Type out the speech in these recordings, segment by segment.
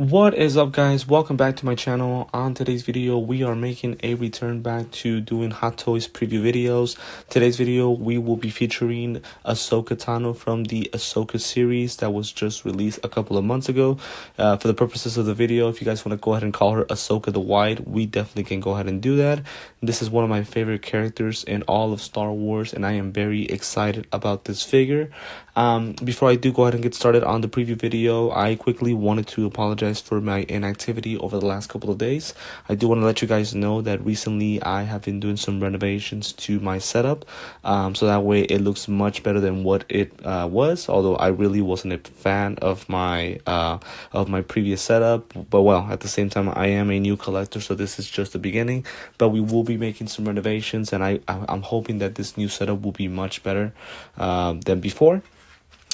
What is up, guys? Welcome back to my channel. On today's video, we are making a return back to doing Hot Toys preview videos. Today's video, we will be featuring Ashoka Tano from the Ashoka series that was just released a couple of months ago. For the purposes of the video, if you guys want to go ahead and call her Ashoka the White, we definitely can go ahead and do that. This is one of my favorite characters in all of Star Wars, and I am very excited about this figure. Before I do go ahead and get started on the preview video, I quickly wanted to apologize for my inactivity over the last couple of days. I do want to let you guys know that recently I have been doing some renovations to my setup, so that way it looks much better than what it was, although I really wasn't a fan of my previous setup. But well, at the same time, I am a new collector, so this is just the beginning. But we will be making some renovations, and I'm hoping that this new setup will be much better than before.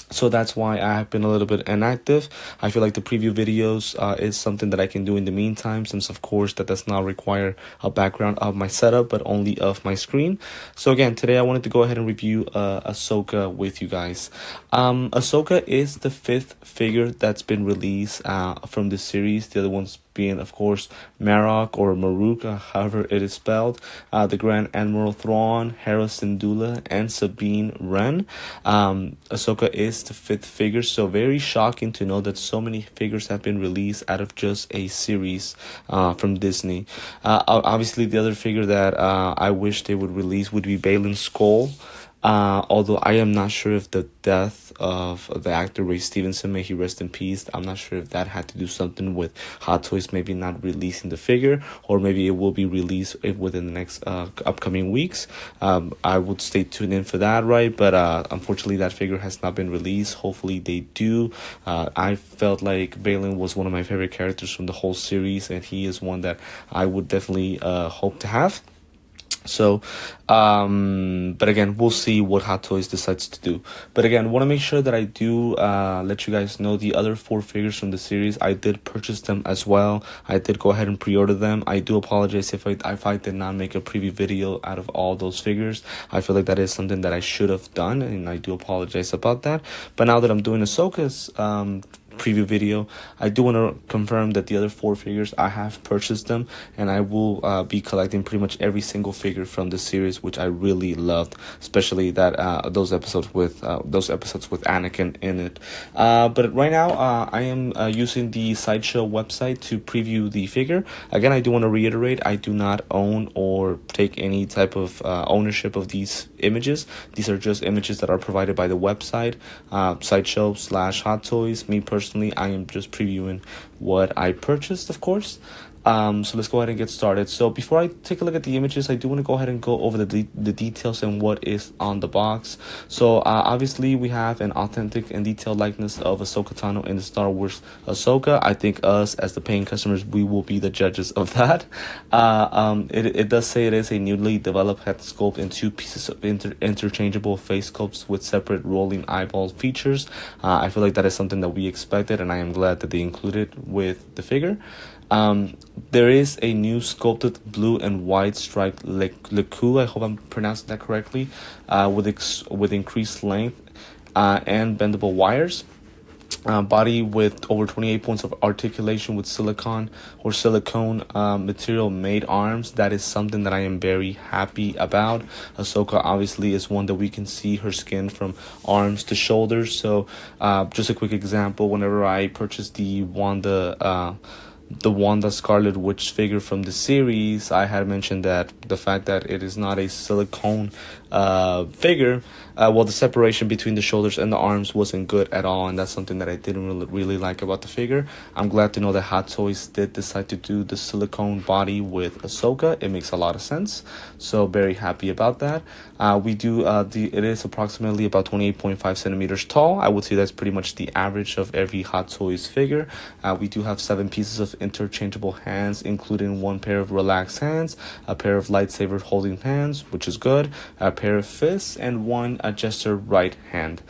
So that's why I have been a little bit inactive. I feel like the preview videos is something that I can do in the meantime, since of course that does not require a background of my setup, but only of my screen. So again, today I wanted to go ahead and review Ahsoka with you guys. Ahsoka is the 5th figure that's been released from this series. The other ones being, of course, Marok or Maruk, however it is spelled, the Grand Admiral Thrawn, Hera Syndulla, and Sabine Wren. Ahsoka is the 5th figure, so very shocking to know that so many figures have been released out of just a series from Disney. Obviously, the other figure that I wish they would release would be Baylan Skoll. Although I am not sure if the death of the actor Ray Stevenson, may he rest in peace, I'm not sure if that had to do something with Hot Toys maybe not releasing the figure, or maybe it will be released within the next upcoming weeks. I would stay tuned in for that, right? But unfortunately, that figure has not been released. Hopefully they do. I felt like Baylan was one of my favorite characters from the whole series, and he is one that I would definitely hope to have. So, but again, we'll see what Hot Toys decides to do. But again, want to make sure that I do let you guys know the other 4 figures from the series. I did purchase them as well. I did go ahead and pre-order them. I do apologize if I did not make a preview video out of all those figures. I feel like that is something that I should have done, and I do apologize about that. But now that I'm doing Ahsoka's preview video, I do want to confirm that the other 4 figures, I have purchased them, and I will be collecting pretty much every single figure from the series, which I really loved, especially that those episodes with Anakin in it. But right now, I am using the Sideshow website to preview the figure. Again, I do want to reiterate, I do not own or take any type of ownership of these images. These are just images that are provided by the website, Sideshow/Hot Toys. Me personally, I am just previewing what I purchased, of course. So let's go ahead and get started. So before I take a look at the images, I do want to go ahead and go over the details and what is on the box. So obviously we have an authentic and detailed likeness of Ashoka Tano in the Star Wars Ahsoka. I think us as the paying customers, we will be the judges of that. It does say it is a newly developed head sculpt in 2 pieces of interchangeable face sculpts with separate rolling eyeball features. I feel like that is something that we expected, and I am glad that they included with the figure. There is a new sculpted blue and white striped leku, I hope I'm pronouncing that correctly, with increased length and bendable wires. Body with over 28 points of articulation with silicone material made arms. That is something that I am very happy about. Ahsoka obviously is one that we can see her skin from arms to shoulders. So just a quick example, whenever I purchased the Wanda Scarlet Witch figure from the series, I had mentioned that the fact that it is not a silicone figure, the separation between the shoulders and the arms wasn't good at all, and that's something that I didn't really like about the figure. I'm glad to know that Hot Toys did decide to do the silicone body with Ahsoka. It makes a lot of sense, so very happy about that. It is approximately about 28.5 centimeters tall. I would say that's pretty much the average of every Hot Toys figure. We do have 7 pieces of interchangeable hands, including 1 pair of relaxed hands, a pair of lightsaber holding hands, which is good, a pair of fists, and 1 gesture right hand.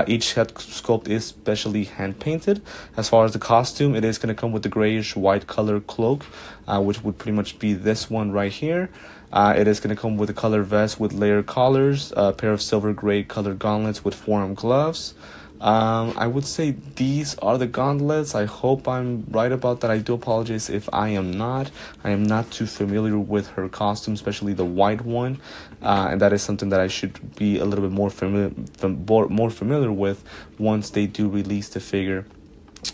Each head sculpt is specially hand painted. As far as the costume, it is going to come with the grayish white color cloak, which would pretty much be this one right here. It is going to come with a color vest with layered collars, a pair of silver gray colored gauntlets with forearm gloves, I would say these are the gauntlets. I hope I'm right about that. I do apologize if I am not. I am not too familiar with her costume, especially the white one, and that is something that I should be a little bit more familiar with once they do release the figure.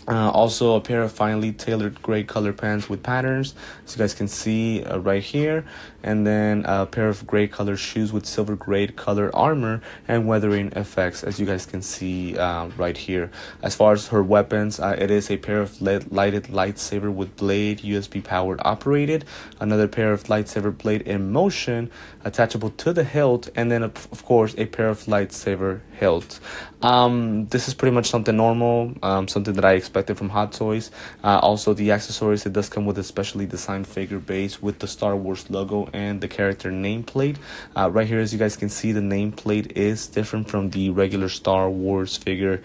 Also, a pair of finely tailored gray color pants with patterns, as you guys can see right here, and then a pair of gray color shoes with silver gray color armor and weathering effects, as you guys can see right here. As far as her weapons, it is a pair of lighted lightsaber with blade, USB powered operated, another pair of lightsaber blade in motion, attachable to the hilt, and then of course a pair of lightsaber hilt. This is pretty much something normal, something that I expected from Hot Toys. Also, the accessories, it does come with a specially designed figure base with the Star Wars logo and the character nameplate. Right here, as you guys can see, the nameplate is different from the regular Star Wars figure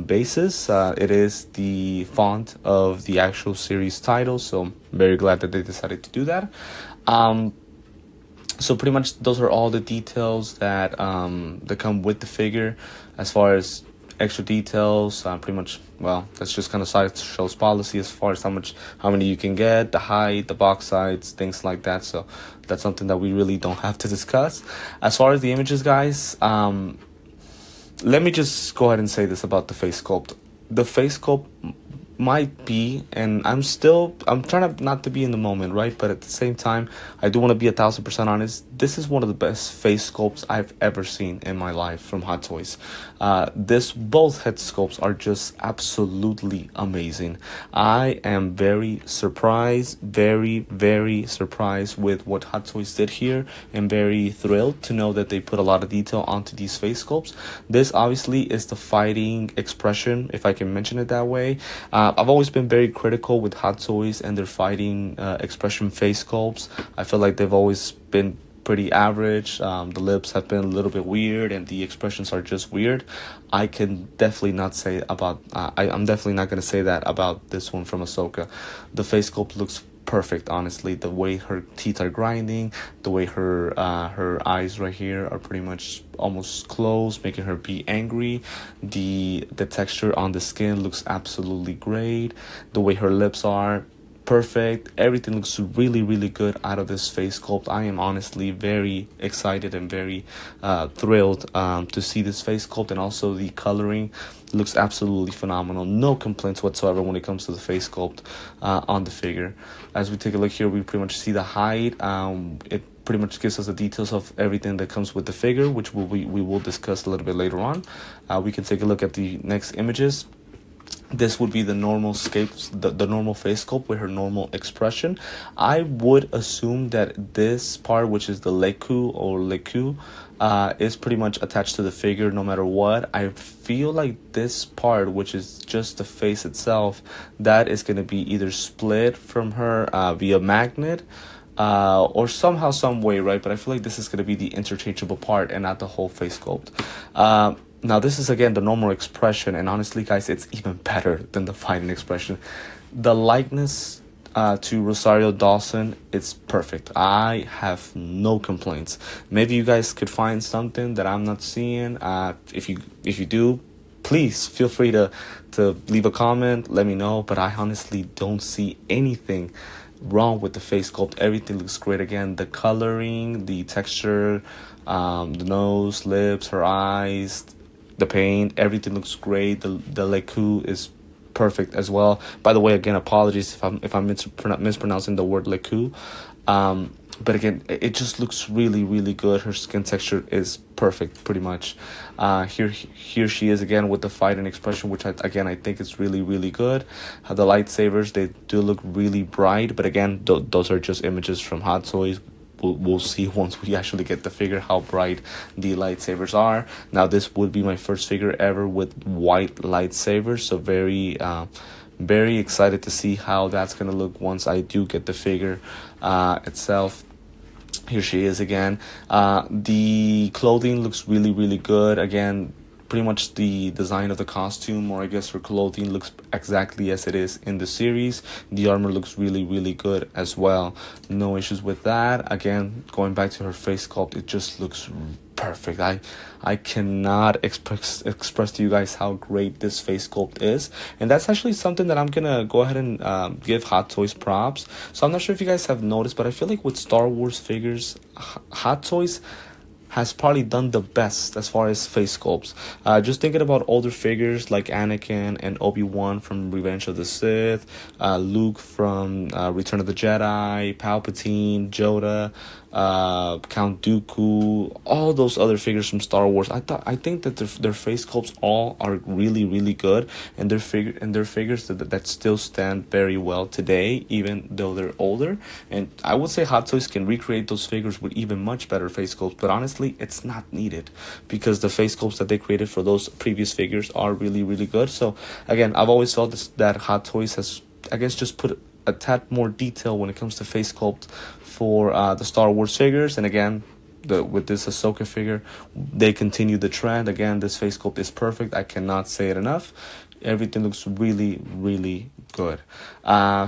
bases. It is the font of the actual series title, so I'm very glad that they decided to do that. So pretty much those are all the details that that come with the figure. As far as extra details, pretty much, well, that's just kind of Sideshow's policy as far as how many you can get, the height, the box size, things like that. So that's something that we really don't have to discuss. As far as the images, guys, let me just go ahead and say this about the face sculpt. The face sculpt might be, and I'm trying to not to be in the moment, right? But at the same time, I do want to be 1,000% honest. This is one of the best face sculpts I've ever seen in my life from Hot Toys. Both head sculpts are just absolutely amazing. I am very surprised, very surprised with what Hot Toys did here, and very thrilled to know that they put a lot of detail onto these face sculpts. This obviously is the fighting expression, if I can mention it that way. I've always been very critical with Hot Toys and their fighting expression face sculpts. I feel like they've always been pretty average. The lips have been a little bit weird and the expressions are just weird. I can definitely not say about, I'm definitely not going to say that about this one from Ahsoka. The face sculpt looks perfect, honestly. The way her teeth are grinding, the way her eyes right here are pretty much almost closed, making her be angry. The texture on the skin looks absolutely great. The way her lips are, perfect. Everything looks really good out of this face sculpt. I am honestly very excited and very thrilled to see this face sculpt, and also the coloring looks absolutely phenomenal. No complaints whatsoever when it comes to the face sculpt on the figure. As we take a look here, we pretty much see the height. It pretty much gives us the details of everything that comes with the figure, which we will discuss a little bit later on. We can take a look at the next images. This would be the normal the normal face sculpt with her normal expression. I would assume that this part, which is the leku, is pretty much attached to the figure no matter what. I feel like this part, which is just the face itself, that is going to be either split from her via magnet, or somehow, some way, right? But I feel like this is going to be the interchangeable part and not the whole face sculpt. Now, this is, again, the normal expression, and honestly, guys, it's even better than the fighting expression. The likeness to Rosario Dawson, it's perfect. I have no complaints. Maybe you guys could find something that I'm not seeing. If you do, please feel free to leave a comment, let me know. But I honestly don't see anything wrong with the face sculpt. Everything looks great. Again, the coloring, the texture, the nose, lips, her eyes, the paint, everything looks great. The leku is perfect as well. By the way, again, apologies if I'm mispronouncing the word leku. But again, it just looks really good. Her skin texture is perfect, pretty much. Here she is again with the fighting expression, which I think is really good. The lightsabers, they do look really bright, but again, those are just images from Hot Toys. We'll see once we actually get the figure how bright the lightsabers are. Now, this would be my first figure ever with white lightsabers, so very excited to see how that's gonna look once I do get the figure itself. Here she is again. The clothing looks really good. Again, pretty much the design of the costume, or I guess her clothing, looks exactly as it is in the series. The armor looks really good as well. No issues with that. Again, going back to her face sculpt, it just looks perfect. I cannot express to you guys how great this face sculpt is, and that's actually something that I'm gonna go ahead and give Hot Toys props. So I'm not sure if you guys have noticed, but I feel like with Star Wars figures, Hot Toys has probably done the best as far as face sculpts. Just thinking about older figures like Anakin and Obi-Wan from Revenge of the Sith, Luke from Return of the Jedi, Palpatine, Yoda, Count Dooku, all those other figures from Star Wars. I think that their face sculpts all are really good, and their figures that still stand very well today, even though they're older. And I would say Hot Toys can recreate those figures with even much better face sculpts, but honestly, it's not needed because the face sculpts that they created for those previous figures are really good. So again, I've always felt that Hot Toys has, I guess, just put a tad more detail when it comes to face sculpt for the Star Wars figures. And again, with this Ahsoka figure, they continue the trend. Again, this face sculpt is perfect. I cannot say it enough. Everything looks really good.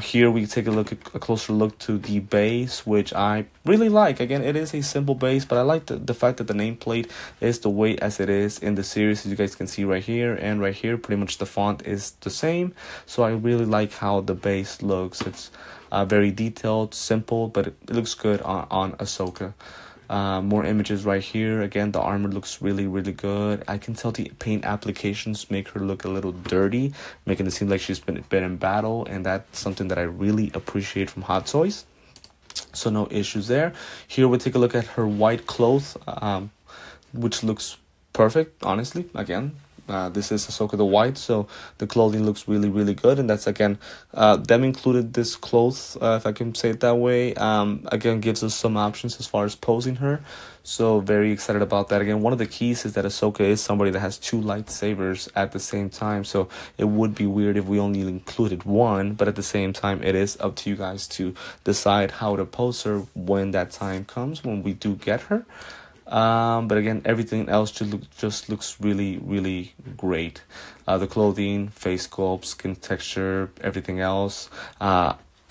Here we take a closer look to the base, which I really like. Again, it is a simple base, but I like the fact that the nameplate is the way as it is in the series, as you guys can see right here and right here. Pretty much the font is the same, so I really like how the base looks. It's very detailed, simple, but it looks good on Ahsoka. More images right here. Again, the armor looks really good. I can tell the paint applications make her look a little dirty, making it seem like she's been in battle, and that's something that I really appreciate from Hot Toys. So no issues there. Here we take a look at her white clothes, which looks perfect, honestly. Again, this is Ahsoka the White, so the clothing looks really good, and that's again, them included this clothes, if I can say it that way. Again, gives us some options as far as posing her, so very excited about that. Again, one of the keys is that Ahsoka is somebody that has two lightsabers at the same time, so it would be weird if we only included one, but at the same time, it is up to you guys to decide how to pose her when that time comes, when we do get her. But again, everything else just looks really great. The clothing, face sculpt, skin texture, everything else.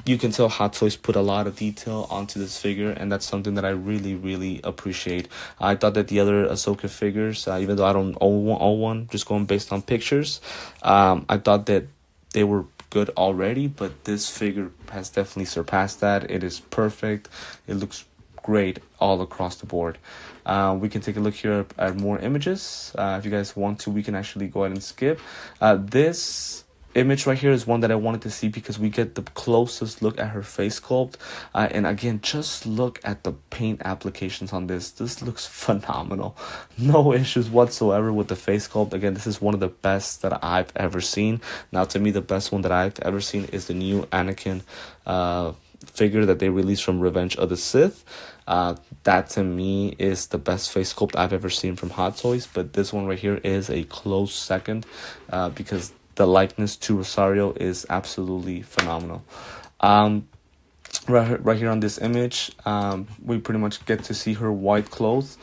You can tell Hot Toys put a lot of detail onto this figure, and that's something that I really appreciate. I thought that the other Ahsoka figures, even though I don't own one, just going based on pictures, I thought that they were good already, but this figure has definitely surpassed that. It is perfect. It looks great all across the board. We can take a look here at more images. If you guys want to, we can actually go ahead and skip. This image right here is one that I wanted to see because we get the closest look at her face sculpt. And again, just look at the paint applications on this. This looks phenomenal. No issues whatsoever with the face sculpt. Again, this is one of the best that I've ever seen. Now, to me, the best one that I've ever seen is the new Anakin figure that they released from Revenge of the Sith. That to me is the best face sculpt I've ever seen from Hot Toys, but this one right here is a close second, because the likeness to Rosario is absolutely phenomenal. Right here on this image, we pretty much get to see her white clothes,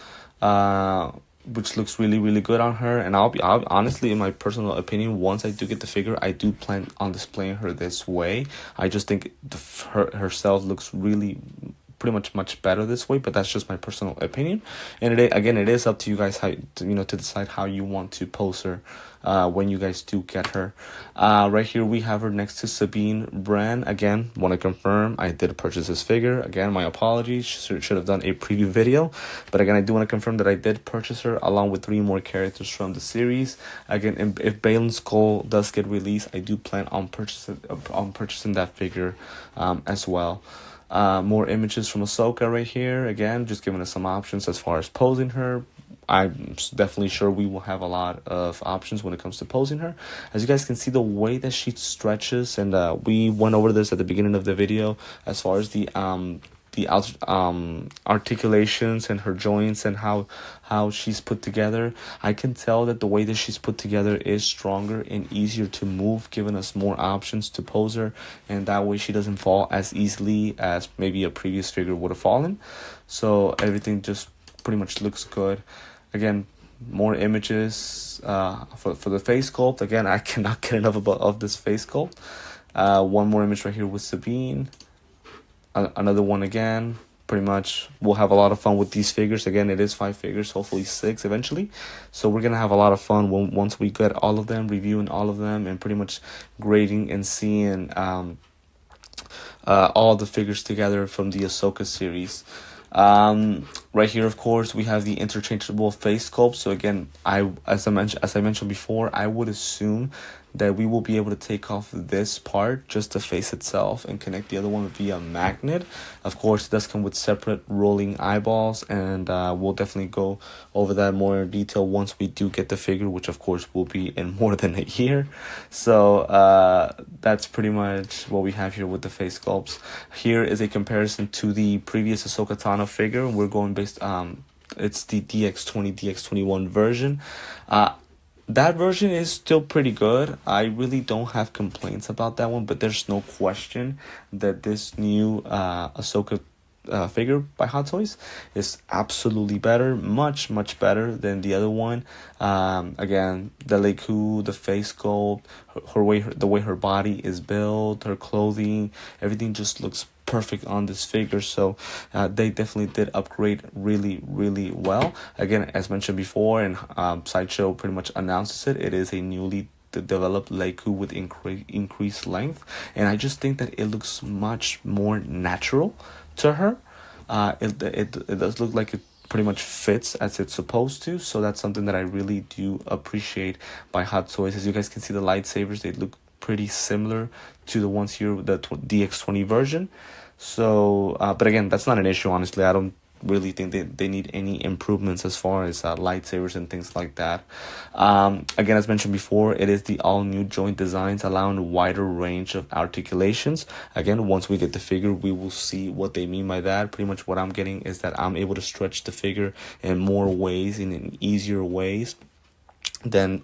which looks really good on her. And I'll honestly, in my personal opinion, once I do get the figure, I do plan on displaying her this way. I just think herself looks really pretty much better this way, but that's just my personal opinion. And it is up to you guys how to decide how you want to pose her when you guys do get her. Right here we have her next to Sabine Wren. Again, want to confirm I did purchase this figure. Again, my apologies, should have done a preview video, but again, I do want to confirm that I did purchase her along with 3 more characters from the series. Again, if Balin's Skull does get released, I do plan on purchasing that figure as well. More images from Ahsoka right here. Again, just giving us some options as far as posing her. I'm definitely sure we will have a lot of options when it comes to posing her. As you guys can see, the way that she stretches, and we went over this at the beginning of the video, as far as the articulations and her joints and how she's put together. I can tell that the way that she's put together is stronger and easier to move, giving us more options to pose her, and that way she doesn't fall as easily as maybe a previous figure would have fallen. So everything just pretty much looks good. Again, more images for the face sculpt. Again, I cannot get enough of this face sculpt. One more image right here with Sabine. Another one again. pretty much we'll have a lot of fun with these figures. Again, it is 5 figures, hopefully 6 eventually. So we're gonna have a lot of fun once we get all of them, reviewing all of them, and pretty much grading and seeing all the figures together from the Ahsoka series. Right here, of course, we have the interchangeable face sculpt. So again, as I mentioned before, I would assume that we will be able to take off this part, just the face itself, and connect the other one via magnet. Of course, it does come with separate rolling eyeballs, and we'll definitely go over that more in detail once we do get the figure, which of course will be in more than a year. So that's pretty much what we have here with the face sculpts. Here is a comparison to the previous Ahsoka Tano figure. We're going based it's the DX20 DX21 version. That version is still pretty good. I really don't have complaints about that one, but there's no question that this new Ahsoka figure by Hot Toys is absolutely better, much better than the other one. Again, the Leiku, the face sculpt, the way her body is built, her clothing, everything just looks perfect on this figure. So they definitely did upgrade really well. Again, as mentioned before, and Sideshow pretty much announces it is a newly developed Leiku with increased length, and I just think that it looks much more natural to her. It does look like it pretty much fits as it's supposed to, so that's something that I really do appreciate by Hot Toys. As you guys can see, the lightsabers, they look pretty similar to the ones here, the DX20 version. So but again, that's not an issue, honestly. I don't really think they need any improvements as far as lightsabers and things like that. Again, as mentioned before, it is the all new joint designs, allowing a wider range of articulations. Again, once we get the figure, we will see what they mean by that. Pretty much what I'm getting is that I'm able to stretch the figure in more ways, in easier ways than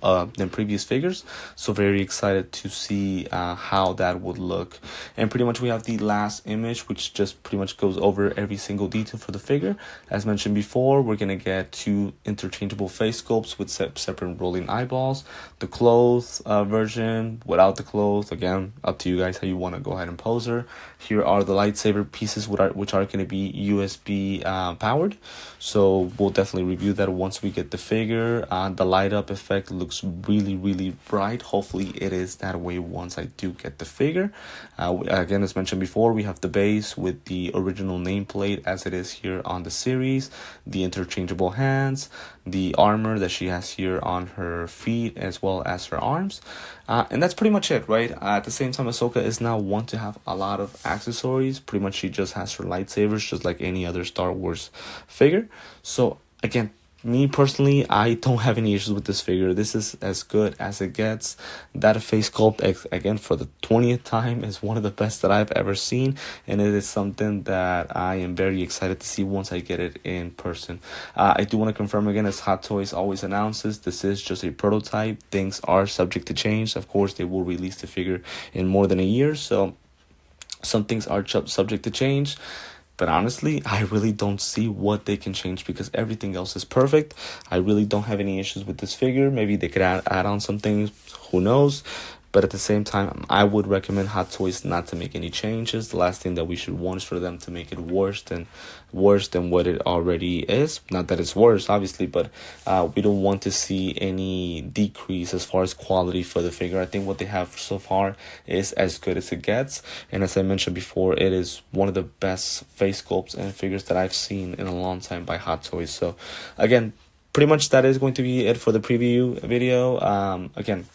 previous figures. So very excited to see how that would look. And pretty much we have the last image, which just pretty much goes over every single detail for the figure. As mentioned before, we're gonna get 2 interchangeable face sculpts with separate rolling eyeballs. The clothes version without the clothes, again, up to you guys how you want to go ahead and pose her. Here are the lightsaber pieces which are going to be USB powered. So we'll definitely review that once we get the figure. The light up effect looks really bright. Hopefully it is that way once I do get the figure. Again, as mentioned before, we have the base with the original nameplate as it is here on the series, the interchangeable hands, the armor that she has here on her feet as well as her arms, and that's pretty much it, right? At the same time, Ahsoka is now one to have a lot of accessories. Pretty much she just has her lightsabers just like any other Star Wars figure. So again, me personally, I don't have any issues with this figure. This is as good as it gets. That face sculpt, again, for the 20th time, is one of the best that I've ever seen, and it is something that I am very excited to see once I get it in person. I do want to confirm again, as Hot Toys always announces, this is just a prototype. Things are subject to change. Of course, they will release the figure in more than a year, so some things are subject to change. But honestly, I really don't see what they can change because everything else is perfect. I really don't have any issues with this figure. Maybe they could add on some things. Who knows? But at the same time, I would recommend Hot Toys not to make any changes. The last thing that we should want is for them to make it worse than what it already is. Not that it's worse, obviously, but we don't want to see any decrease as far as quality for the figure. I think what they have so far is as good as it gets. And as I mentioned before, it is one of the best face sculpts and figures that I've seen in a long time by Hot Toys. So again, pretty much that is going to be it for the preview video. Again,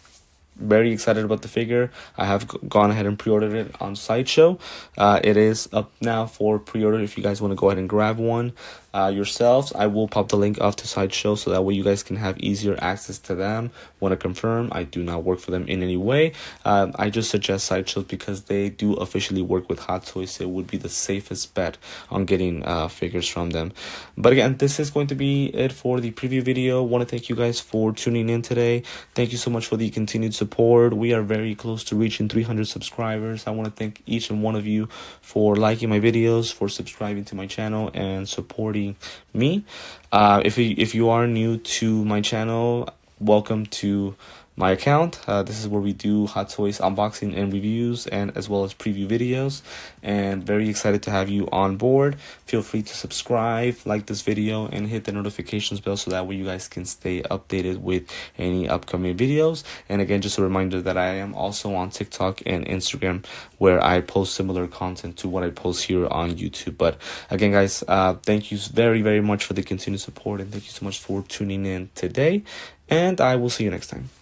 very excited about the figure. I have gone ahead and pre-ordered it on Sideshow. It is up now for pre-order if you guys want to go ahead and grab one yourselves. I will pop the link off to Sideshow so that way you guys can have easier access to them. Want to confirm, I do not work for them in any way. I just suggest Sideshow because they do officially work with Hot Toys, so it would be the safest bet on getting figures from them. But again, this is going to be it for the preview video. Want to thank you guys for tuning in today. Thank you so much for the continued support. We are very close to reaching 300 subscribers. I want to thank each and one of you for liking my videos, for subscribing to my channel, and supporting me. If you are new to my channel, welcome to my account. This is where we do Hot Toys unboxing and reviews, and as well as preview videos. And very excited to have you on board. Feel free to subscribe, like this video, and hit the notifications bell so that way you guys can stay updated with any upcoming videos. And again, just a reminder that I am also on TikTok and Instagram, where I post similar content to what I post here on YouTube. But again, guys, thank you very, very much for the continued support, and thank you so much for tuning in today, and I will see you next time.